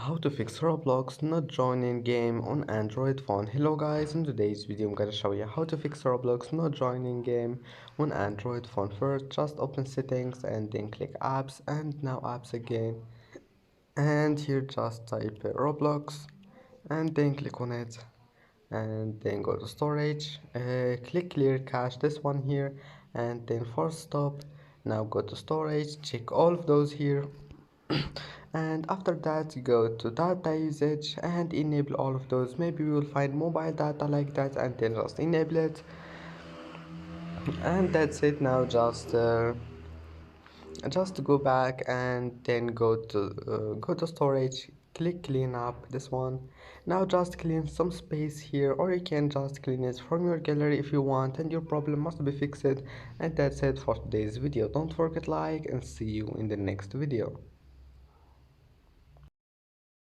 How to fix Roblox not joining game on Android phone. Hello guys, in today's video I'm gonna show you how to fix Roblox not joining game on Android phone. First, just open settings and then click apps and now apps again, and here just type Roblox and then click on it and then go to storage, click clear cache, this one here, and then force stop. Now go to storage, check all of those here and after that go to data usage and enable all of those. Maybe we will find mobile data like that and then just enable it, and that's it. Now just go back and then go to storage, click clean up, this one. Now just clean some space here, or you can just clean it from your gallery if you want, and your problem must be fixed. And that's it for today's video. Don't forget like and see you in the next video.